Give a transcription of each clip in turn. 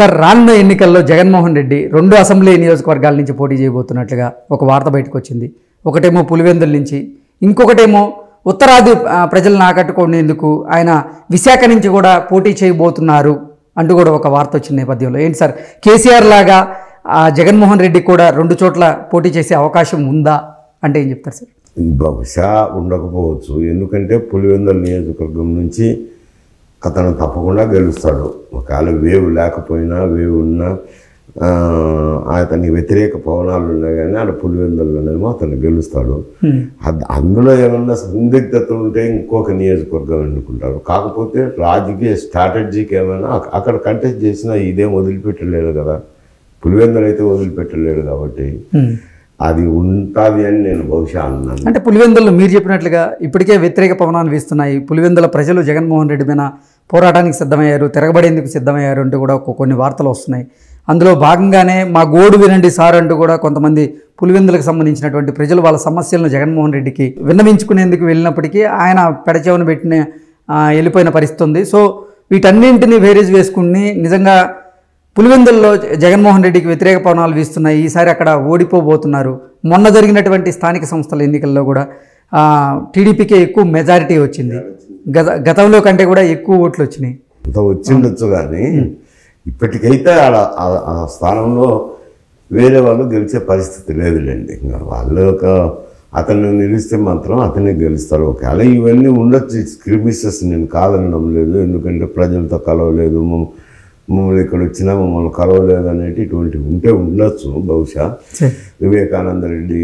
Sir రానున్న ఎన్నికల్లో Jaganmohan Reddy 2 assembly నియోజకవర్గాల నుంచి పోటీ చేయబోతున్నట్లుగా ఒక వార్త బయటకు వచ్చింది. ఒకటేమో పులివెందుల నుంచి, ఇంకొకటేమో ఉత్తరాది ప్రజలను ఆకట్టుకునేందుకు ఆయన విశాఖ నుంచి కూడా పోటీ చేయబోతున్నారు అంటూ కూడా ఒక వార్త వచ్చిన నేపథ్యంలో ఏంటి సార్, కేసీఆర్ లాగా జగన్మోహన్ రెడ్డి కూడా 2 చోట్ల పోటీ చేసే అవకాశం ఉందా అంటే ఏం చెప్తారు సార్? బహుశా ఉండకపోవచ్చు. ఎందుకంటే పులివెందుల నియోజకవర్గం నుంచి అతను తప్పకుండా గెలుస్తాడు. ఒకవేళ వేవ్ లేకపోయినా, వేవ్ ఉన్నా, అతనికి వ్యతిరేక పవనాలు ఉన్నాయి, కానీ ఆడ పులివెందులనేమో అతను గెలుస్తాడు. అందులో ఏమన్నా సందిగ్ధత ఉంటే ఇంకొక నియోజకవర్గం ఎన్నుకుంటారు. కాకపోతే రాజకీయ స్ట్రాటజీకి ఏమైనా అక్కడ కంటెస్ట్ చేసినా ఇదేం వదిలిపెట్టలేడు కదా, పులివెందులు అయితే వదిలిపెట్టలేడు. కాబట్టి అది ఉంటుంది అని నేను బహుశా అన్నాను. అంటే పులివెందులు మీరు చెప్పినట్లుగా ఇప్పటికే వ్యతిరేక పవనాలు వీస్తున్నాయి. పులివెందుల ప్రజలు జగన్మోహన్ రెడ్డి మీద పోరాటానికి సిద్ధమయ్యారు, తిరగబడేందుకు సిద్ధమయ్యారు అంటూ కూడా కొన్ని వార్తలు వస్తున్నాయి. అందులో భాగంగానే మా గోడు వినండి సార్ అంటూ కూడా కొంతమంది పులివెందులకు సంబంధించినటువంటి ప్రజలు వాళ్ళ సమస్యలను జగన్మోహన్ రెడ్డికి విన్నవించుకునేందుకు వెళ్ళినప్పటికీ ఆయన పెడచెవన పెట్టిన వెళ్ళిపోయిన పరిస్థితి ఉంది. సో వీటన్నింటినీ బేరీజ్ వేసుకుని నిజంగా పులివెందుల్లో జగన్మోహన్ రెడ్డికి వ్యతిరేక పవనాలు వీస్తున్నాయి. ఈసారి అక్కడ ఓడిపోబోతున్నారు. మొన్న జరిగినటువంటి స్థానిక సంస్థల ఎన్నికల్లో కూడా టీడీపీకే ఎక్కువ మెజారిటీ వచ్చింది. గతంలో కంటే కూడా ఎక్కువ ఓట్లు వచ్చినాయి. అంత వచ్చిండొచ్చు, కానీ ఇప్పటికైతే ఆ స్థానంలో వేరే వాళ్ళు గెలిచే పరిస్థితి లేదులేండి. వాళ్ళు అతన్ని నిలిస్తే మాత్రం అతనే గెలుస్తారు. ఒకవేళ ఇవన్నీ ఉండొచ్చు, స్క్రిమిసెస్ నేను కాదనడం లేదు. ఎందుకంటే ప్రజలతో కలవలేదు, మమ్మల్ని ఇక్కడ వచ్చినా మమ్మల్ని కలవలేదు అనేటి ఇటువంటివి ఉంటే ఉండొచ్చు. బహుశా వివేకానంద రెడ్డి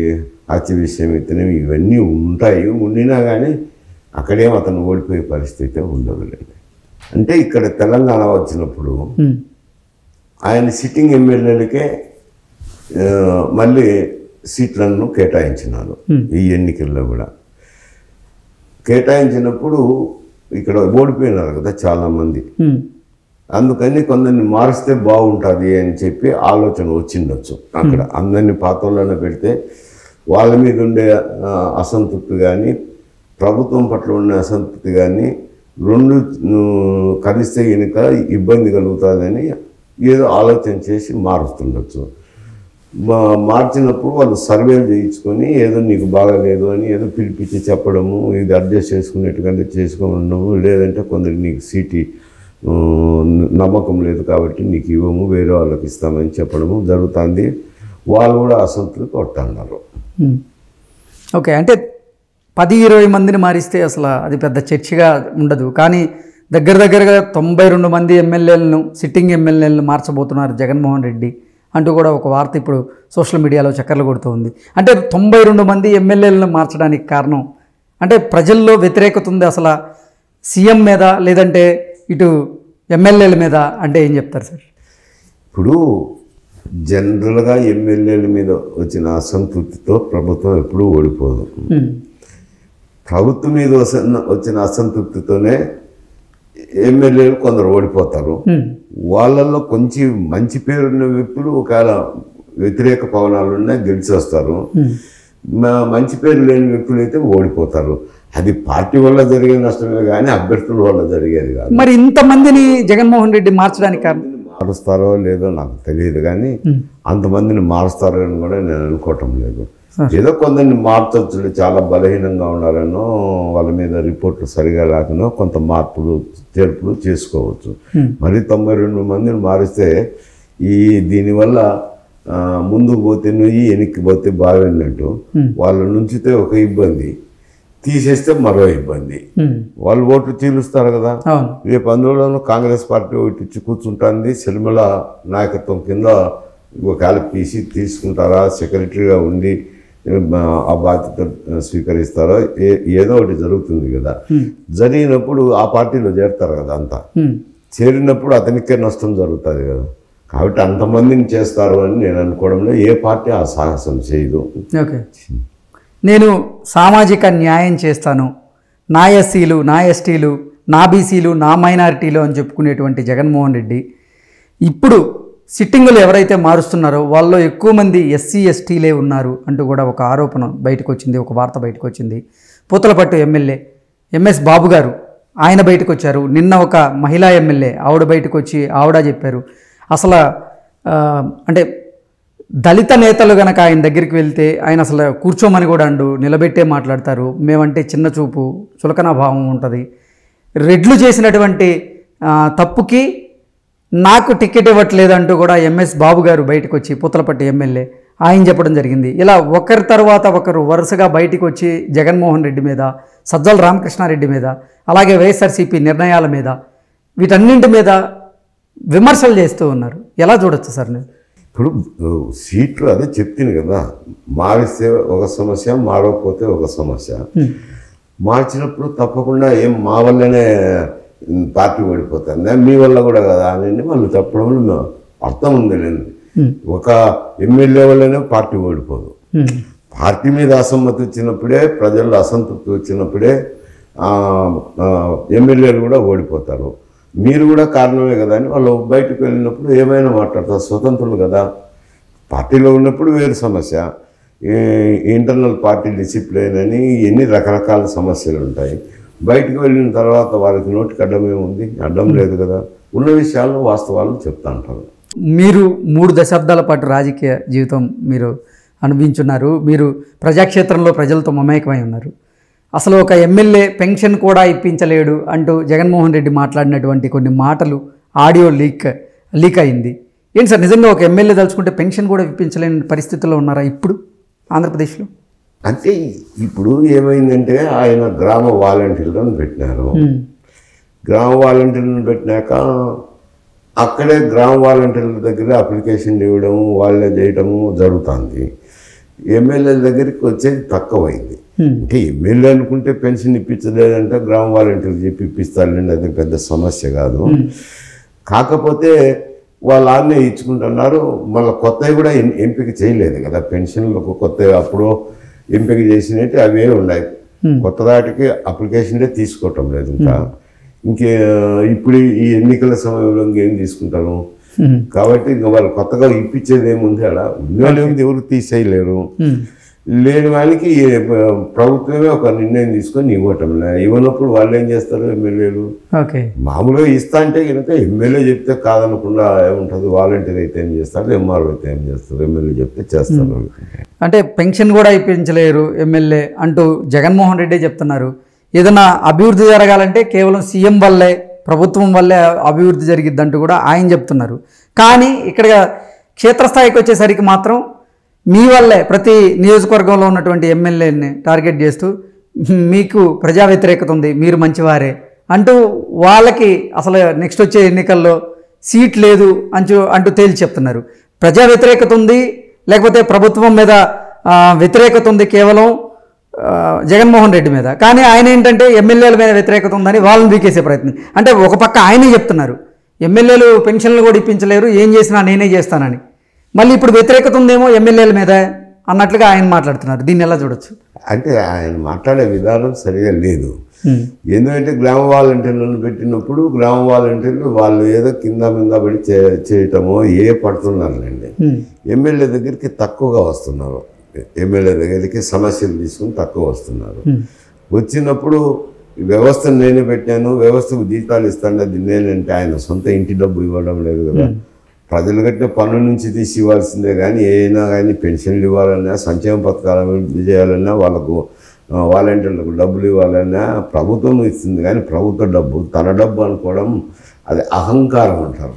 హత్య విషయం అయితేనేమి ఇవన్నీ ఉంటాయి. ఉండినా కానీ అక్కడేం అతను ఓడిపోయే పరిస్థితి ఉండదులేండి. అంటే ఇక్కడ తెలంగాణ వచ్చినప్పుడు ఆయన సిట్టింగ్ ఎమ్మెల్యేలకే మళ్ళీ సీట్లను కేటాయించినారు. ఈ ఎన్నికల్లో కూడా కేటాయించినప్పుడు ఇక్కడ ఓడిపోయినారు కదా చాలామంది. అందుకని కొందరిని మారిస్తే బాగుంటుంది అని చెప్పి ఆలోచన వచ్చిండొచ్చు. అక్కడ అందరినీ పాత్రలోనే పెడితే వాళ్ళ మీద ఉండే అసంతృప్తి కానీ, ప్రభుత్వం పట్ల ఉండే అసంతృప్తి కానీ రెండు కలిస్తే కనుక ఇబ్బంది కలుగుతుందని ఏదో ఆలోచన చేసి మారుస్తుండొచ్చు. మార్చినప్పుడు వాళ్ళు సర్వేలు చేయించుకొని ఏదో నీకు బాగాలేదు అని ఏదో పిలిపించి చెప్పడము, ఇది అడ్జస్ట్ చేసుకునేట్టుగా చేసుకోవడము, లేదంటే కొందరు నీకు సీటు నమ్మకం లేదు కాబట్టి నీకు ఇవ్వము, వేరే వాళ్ళకి ఇస్తామని చెప్పడము జరుగుతుంది. వాళ్ళు కూడా అసంతృప్తి కొట్టన్నారు. ఓకే, అంటే 10-20 మందిని మారిస్తే అసలు అది పెద్ద చర్చగా ఉండదు. కానీ దగ్గరగా 92 మంది ఎమ్మెల్యేలను, సిట్టింగ్ ఎమ్మెల్యేలను మార్చబోతున్నారు జగన్మోహన్ రెడ్డి అంటూ కూడా ఒక వార్త ఇప్పుడు సోషల్ మీడియాలో చక్కర్లు కొడుతూ ఉంది. అంటే 92 మంది ఎమ్మెల్యేలను మార్చడానికి కారణం అంటే ప్రజల్లో వ్యతిరేకత ఉంది అసలు సీఎం మీద, లేదంటే ఇటు ఎమ్మెల్యేల మీద అంటే ఏం చెప్తారు సార్? ఇప్పుడు జనరల్గా ఎమ్మెల్యేల మీద వచ్చిన అసంతృప్తితో ప్రభుత్వం ఎప్పుడూ ఓడిపోదు. ప్రభుత్వం మీద వచ్చిన అసంతృప్తితోనే ఎమ్మెల్యేలు కొందరు ఓడిపోతారు. వాళ్ళల్లో కొంచెం మంచి పేరున్న వ్యక్తులు ఒకవేళ వ్యతిరేక పవనాలున్నా గెలిచి వస్తారు. మంచి పేరు లేని వ్యక్తులు అయితే ఓడిపోతారు. అది పార్టీ వల్ల జరిగే నష్టమే కానీ అభ్యర్థుల వల్ల జరిగేది కాదు. మరి ఇంతమందిని జగన్మోహన్ రెడ్డి మార్చడానికి కారణం? మారుస్తారో లేదో నాకు తెలియదు, కానీ అంతమందిని మారుస్తారో అని కూడా నేను అనుకోవటం లేదు. ఏదో కొందరిని మార్చవచ్చు, చాలా బలహీనంగా ఉండాలనో, వాళ్ళ మీద రిపోర్ట్లు సరిగా లేకనో కొంత మార్పులు చేర్పులు చేసుకోవచ్చు. మరి 92 మందిని మారిస్తే దీనివల్ల ముందుకు పోతే నువ్వు వెనక్కి పోతే బాగున్నట్టు. వాళ్ళ నుంచితే ఒక ఇబ్బంది, తీసేస్తే మరో ఇబ్బంది. వాళ్ళు ఓట్లు చీలుస్తారు కదా. రేపు అందులోనూ కాంగ్రెస్ పార్టీ ఒకటి ఇచ్చి కూర్చుంటుంది. సిరిమల నాయకత్వం కింద ఒకవేళ పీసీ తీసుకుంటారా, సెక్రటరీగా ఉండి ఆ బాధ్యత స్వీకరిస్తారో ఏదో ఒకటి జరుగుతుంది కదా. జరిగినప్పుడు ఆ పార్టీలో చేరుతారు కదా. అంతా చేరినప్పుడు అతనికే నష్టం జరుగుతుంది కదా. కాబట్టి అంతమందిని చేస్తారు అని నేను అనుకోవడంలో ఏ పార్టీ ఆ సాహసం చేయదు. ఓకే, నేను సామాజిక న్యాయం చేస్తాను, నా ఎస్సీలు, నా ఎస్టీలు, నా బీసీలు, నా మైనారిటీలు అని చెప్పుకునేటువంటి జగన్మోహన్ రెడ్డి ఇప్పుడు సిట్టింగులు ఎవరైతే మారుస్తున్నారో వాళ్ళలో ఎక్కువ మంది ఎస్సీ ఎస్టీలే ఉన్నారు అంటూ కూడా ఒక ఆరోపణ బయటకు వచ్చింది, ఒక వార్త బయటకు వచ్చింది. పూతలపట్టు ఎమ్మెల్యే ఎంఎస్ బాబు గారు ఆయన బయటకు వచ్చారు. నిన్న ఒక మహిళా ఎమ్మెల్యే ఆవిడ బయటకు వచ్చి ఆవిడ చెప్పారు. అసలు అంటే దళిత నేతలు గనక ఆయన దగ్గరికి వెళ్తే ఆయన అసలు కూర్చోమని కూడా అండు, నిలబెట్టే మాట్లాడతారు. మేమంటే చిన్న చూపు, చులకన భావం ఉంటుంది. రెడ్లు చేసినటువంటి తప్పుకి నాకు టికెట్ ఇవ్వట్లేదు అంటూ కూడా ఎంఎస్ బాబు గారు బయటకు వచ్చి, పూతలపట్టు ఎమ్మెల్యే, ఆయన చెప్పడం జరిగింది. ఇలా ఒకరి తర్వాత ఒకరు వరుసగా బయటికి వచ్చి జగన్మోహన్ రెడ్డి మీద, సజ్జల రామకృష్ణారెడ్డి మీద, అలాగే వైఎస్ఆర్సీపీ నిర్ణయాల మీద, వీటన్నింటి మీద విమర్శలు చేస్తూ ఉన్నారు. ఎలా చూడొచ్చు సార్ నేను? ఇప్పుడు సీట్లు అదే చెప్తుంది కదా, మారిస్తే ఒక సమస్య, మారకపోతే ఒక సమస్య. మార్చినప్పుడు తప్పకుండా ఏం మా వల్లనే పార్టీ ఓడిపోతుంది, మీ వల్ల కూడా కదా అని వాళ్ళు చెప్పడంలో అర్థం ఉంది. లేదు, ఒక ఎమ్మెల్యే వల్లనే పార్టీ ఓడిపోదు. పార్టీ మీద అసమ్మతి వచ్చినప్పుడే, ప్రజల్లో అసంతృప్తి వచ్చినప్పుడే ఎమ్మెల్యేలు కూడా ఓడిపోతారు. మీరు కూడా కారణమే కదా అని వాళ్ళు బయటకు వెళ్ళినప్పుడు ఏమైనా మాట్లాడతారు, స్వతంత్రులు కదా. పార్టీలో ఉన్నప్పుడు వేరు సమస్య, ఇంటర్నల్ పార్టీ డిసిప్లిన్ అని ఎన్ని రకరకాల సమస్యలు ఉంటాయి. బయటకు వెళ్ళిన తర్వాత వాళ్ళకి నోటికి అడ్డం ఏముంది? అడ్డం లేదు కదా. ఉన్న విషయాలను, వాస్తవాలను చెప్తా ఉంటారు. మీరు 3 దశాబ్దాల పాటు రాజకీయ జీవితం మీరు అనుభవించున్నారు. మీరు ప్రజాక్షేత్రంలో ప్రజలతో మమేకమై ఉన్నారు. అసలు ఒక ఎమ్మెల్యే పెన్షన్ కూడా ఇప్పించలేడు అంటూ జగన్మోహన్ రెడ్డి మాట్లాడినటువంటి కొన్ని మాటలు ఆడియో లీక్ అయింది. ఏంటి సార్, నిజంగా ఒక ఎమ్మెల్యే తలుచుకుంటే పెన్షన్ కూడా ఇప్పించలేని పరిస్థితుల్లో ఉన్నారా ఇప్పుడు ఆంధ్రప్రదేశ్లో? అంటే ఇప్పుడు ఏమైందంటే ఆయన గ్రామ వాలంటీర్లను పెట్టినారు. గ్రామ వాలంటీర్లను పెట్టినాక అక్కడే గ్రామ వాలంటీర్ల దగ్గర అప్లికేషన్ ఇవ్వడం, వాళ్ళే చేయడము జరుగుతుంది. ఎమ్మెల్యేల దగ్గరికి వచ్చేది తక్కువైంది. అంటే ఎమ్మెల్యే అనుకుంటే పెన్షన్ ఇప్పించలేదంటే గ్రామ వాలంటీర్లు చెప్పి ఇప్పిస్తారండి, అది పెద్ద సమస్య కాదు. కాకపోతే వాళ్ళు ఆన్నే ఇచ్చుకుంటున్నారు. మళ్ళీ కొత్తవి కూడా ఎంపిక చేయలేదు కదా, పెన్షన్లకు కొత్త అప్పుడు ఎంపిక చేసినట్టు అవే ఉన్నాయి. కొత్త దాటికి అప్లికేషన్లే తీసుకోవటం లేదు. ఇంకే ఇప్పుడు ఈ ఎన్నికల సమయంలో ఇంకేం తీసుకుంటారు కాబట్టి ఇంకా వాళ్ళు కొత్తగా ఇప్పించేది ఏముంది? అలా ఉన్నది ఎవరు తీసేయలేరు. లేని వాళ్ళకి ప్రభుత్వమే ఒక నిర్ణయం తీసుకొని ఇవ్వటం. ఇవ్వనప్పుడు వాళ్ళు ఏం చేస్తారు ఎమ్మెల్యేలు? మామూలుగా ఇస్తా అంటే కనుక ఎమ్మెల్యే చెప్తే కాదనకుండా ఏముంటుంది, వాలంటీర్ అయితే ఏం చేస్తారు, ఎంఆర్ఓ అయితే ఏం చేస్తారు, ఎమ్మెల్యే చెప్తే చేస్తారు. అంటే పెన్షన్ కూడా ఇప్పించలేరు ఎమ్మెల్యే అంటూ జగన్మోహన్ రెడ్డి చెప్తున్నారు. ఏదైనా అభివృద్ధి జరగాలంటే కేవలం సీఎం వల్లే, ప్రభుత్వం వల్లే అభివృద్ధి జరిగిద్దంటూ కూడా ఆయన చెప్తున్నారు. కానీ ఇక్కడ క్షేత్రస్థాయికి వచ్చేసరికి మాత్రం మీ వల్లే ప్రతి నియోజకవర్గంలో ఉన్నటువంటి ఎమ్మెల్యేని టార్గెట్ చేస్తూ మీకు ప్రజా వ్యతిరేకత ఉంది, మీరు మంచివారే అంటూ వాళ్ళకి అసలు నెక్స్ట్ వచ్చే ఎన్నికల్లో సీట్ లేదు అంటూ తేల్చి చెప్తున్నారు. ప్రజా వ్యతిరేకత ఉంది, లేకపోతే ప్రభుత్వం మీద వ్యతిరేకత ఉంది కేవలం జగన్మోహన్ రెడ్డి మీద. కానీ ఆయన ఏంటంటే ఎమ్మెల్యేల మీద వ్యతిరేకత ఉందని వాళ్ళని బీకేసే ప్రయత్నం. అంటే ఒక పక్క ఆయనే చెప్తున్నారు ఎమ్మెల్యేలు పెన్షన్లు కూడా ఇప్పించలేరు, ఏం చేసినా నేనే చేస్తానని. మళ్ళీ ఇప్పుడు వ్యతిరేకత ఉందేమో ఎమ్మెల్యేల మీద అన్నట్లుగా ఆయన మాట్లాడుతున్నారు. దీన్ని ఎలా చూడొచ్చు? అంటే ఆయన మాట్లాడే విధానం సరిగా లేదు. ఎందుకంటే గ్రామ వాలంటీర్లను పెట్టినప్పుడు గ్రామ వాలంటీర్లు వాళ్ళు ఏదో కింద మీద పడి చేయటమో పడుతున్నారులేండి. ఎమ్మెల్యే దగ్గరికి తక్కువగా వస్తున్నారు, ఎమ్మెల్యే దగ్గరికి సమస్యలు తీసుకుని తక్కువ వస్తున్నారు. వచ్చినప్పుడు వ్యవస్థను నేనే పెట్టాను, వ్యవస్థకు జీతాలు ఇస్తాను, అది నేనంటే ఆయన సొంత ఇంటి డబ్బు ఇవ్వడం లేదు కదా. ప్రజలు కట్టిన పన్ను నుంచి తీసి ఇవ్వాల్సిందే. కానీ ఏదైనా కానీ పెన్షన్లు ఇవ్వాలన్నా, సంక్షేమ పథకాలు అభివృద్ధి చేయాలన్నా, వాళ్ళకు వాలంటీర్లకు డబ్బులు ఇవ్వాలన్నా ప్రభుత్వం ఇస్తుంది. కానీ ప్రభుత్వ డబ్బు తన డబ్బు అనుకోవడం అది అహంకారం అంటారు.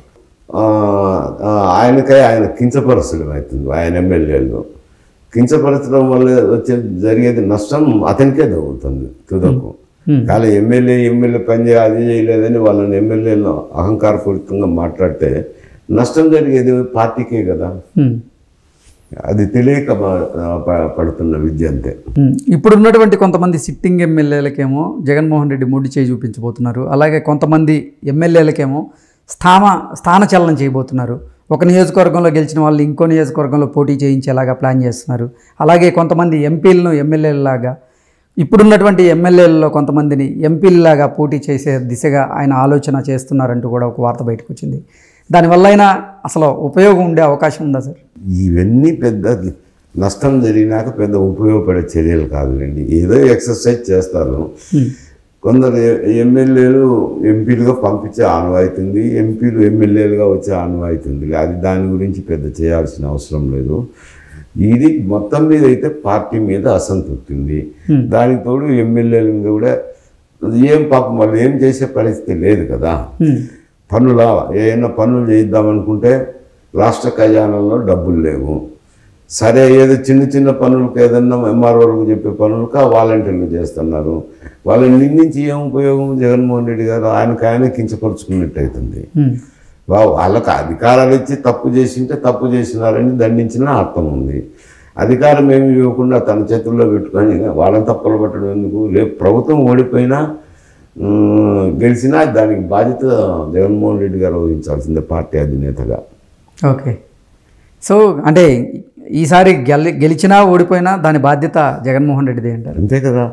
ఆయన కించపరచడం అవుతుంది. ఆయన ఎమ్మెల్యేలు కించపరచడం వల్ల జరిగేది నష్టం అతనికే తగ్గుతుంది తుదకు. కానీ ఎమ్మెల్యే పని అది చేయలేదని వాళ్ళని ఎమ్మెల్యేలను అహంకారపూరితంగా మాట్లాడితే నష్టం జరిగేది పార్టీకే కదా. అది తెలియక పడుతున్న విద్య అంతే. ఇప్పుడున్నటువంటి కొంతమంది సిట్టింగ్ ఎమ్మెల్యేలకేమో జగన్మోహన్ రెడ్డి మొండి చేయి చూపించబోతున్నారు. అలాగే కొంతమంది ఎమ్మెల్యేలకేమో స్థానచలనం చేయబోతున్నారు. ఒక నియోజకవర్గంలో గెలిచిన వాళ్ళు ఇంకో నియోజకవర్గంలో పోటీ చేయించేలాగా ప్లాన్ చేస్తున్నారు. అలాగే కొంతమంది ఎంపీలను ఎమ్మెల్యేలాగా, ఇప్పుడున్నటువంటి ఎమ్మెల్యేలలో కొంతమందిని ఎంపీలాగా పోటీ చేసే దిశగా ఆయన ఆలోచన చేస్తున్నారంటూ కూడా ఒక వార్త బయటకు వచ్చింది. దానివల్ల అయినా అసలు ఉపయోగం ఉండే అవకాశం ఉందా సార్? ఇవన్నీ పెద్ద నష్టం జరిగినాక పెద్ద ఉపయోగపడే చర్యలు కాదులేండి. ఏదో ఎక్సర్సైజ్ చేస్తారు. కొందరు ఎమ్మెల్యేలు ఎంపీలుగా పంపించే ఆనవాయితీ ఉంది, ఎంపీలు ఎమ్మెల్యేలుగా వచ్చే ఆనవాయితీ ఉంది. అది దాని గురించి పెద్ద చేయాల్సిన అవసరం లేదు. ఇది మొత్తం మీద అయితే పార్టీ మీద అసంతృప్తి ఉంది. దానికి తోడు ఎమ్మెల్యేల మీద కూడా ఏం పాపం వాళ్ళు ఏం చేసే పరిస్థితి లేదు కదా. ఏమైనా పనులు చేయిద్దామనుకుంటే రాష్ట్ర ఖజానాలో డబ్బులు లేవు. సరే ఏదో చిన్న చిన్న పనులకు ఏదన్నా ఎంఆర్ఓలకు చెప్పే పనులకు ఆ వాలంటీర్లు చేస్తున్నారు. వాళ్ళని నిందించి ఏం ఉపయోగం? జగన్మోహన్ రెడ్డి గారు ఆయనకు కించపరుచుకున్నట్టు అవుతుంది. వాళ్ళకి అధికారాలు ఇచ్చి తప్పు చేసింటే తప్పు చేసినారని దండించిన అర్థం ఉంది. అధికారం ఏమి ఇవ్వకుండా తన చేతుల్లో పెట్టుకొని వాళ్ళని తప్పులు పట్టడం ఎందుకు? రేపు ప్రభుత్వం ఓడిపోయినా గెలిచినా దానికి బాధ్యత జగన్మోహన్ రెడ్డి గారు వహించాల్సిందే పార్టీ అధినేతగా. ఓకే, సో అంటే ఈసారి గెలిచినా ఓడిపోయినా దాని బాధ్యత జగన్మోహన్ రెడ్డిదే అంటారు. అంతే కదా.